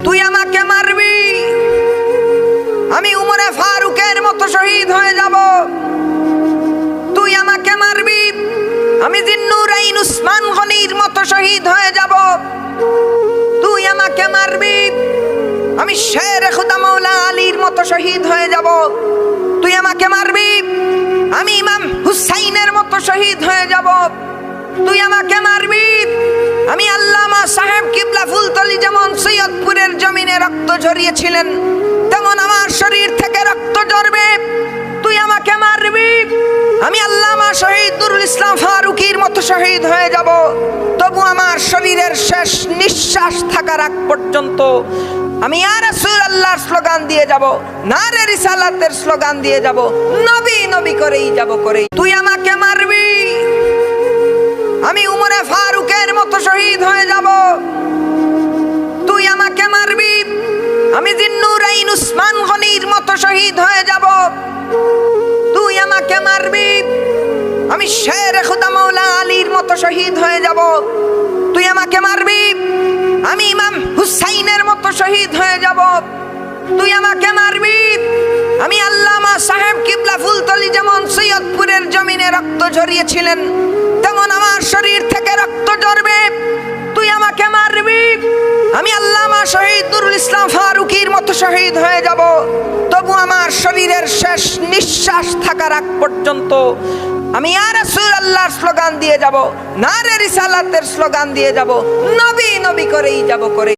তুই আমাকে মারবি, আমি উমরে ফারুকের মতো শহীদ হয়ে যাব। তুই আমাকে মারবি, আমি জিন্নুরাইন উসমান গনির মতো শহীদ হয়ে যাব। তুই আমাকে মারবি, আমি শের খুদা মাওলা আলীর মতো শহীদ হয়ে যাব। তুই আমাকে মারবি, আমি ইমাম হুসাইনের মতো শহীদ হয়ে যাব। তুই আমাকে মারবি, আমি আল্লামা সাহেব কিবলা ফুলতলি যেমন সৈয়দপুরের জমিনে রক্ত ঝরিয়েছিলেন তেমন আমার শরীর থেকে রক্ত ঝরবে। তুই আমাকে মারবি, আমি আল্লামা শহীদ নুরুল ইসলাম ফারুকীর মতো শহীদ হয়ে যাব। তবু আমার শরীরের শেষ নিঃশ্বাস থাকার আগ পর্যন্ত আমি ইয়া রাসূলুল্লাহর স্লোগান দিয়ে যাব, নারে রিসালাতের স্লোগান দিয়ে যাব, নবী নবী করেই যাব করেই। তুই আমাকে মারবি, আমি উমরে ফারুকের মতো শহীদ হয়ে যাব। তুই আমাকে মারবি, আমি জিন্নুরাইন উসমান গনির মতো শহীদ হয়ে যাব। তুই আমাকে মারবি, আমি শের খুদা মাওলা আলীর মতো শহীদ হয়ে যাব। তুই আমাকে মারবি, আমি ইমাম হুসাইনের মতো শহীদ হয়ে যাব। তুই আমাকে মারবি, আমি আল্লামা সাহেব কিবলা ফুলতলি যেমন সৈয়দপুরের জমিনে রক্ত ঝরিয়েছিলেন তেমন আমার শরীর থেকে রক্ত ঝরবে। তুই আমাকে মারবি, আমি আল্লামা শহীদ নুরুল ইসলাম ফারুকীর মতো শহীদ হয়ে যাব। তবু আমার শরীরের শেষ নিঃশ্বাস থাকার আগ পর্যন্ত আমি ইয়া রাসূলুল্লাহর স্লোগান দিয়ে যাব, নারে রিসালাতের স্লোগান দিয়ে যাব, নবী নবী করেই যাব করে।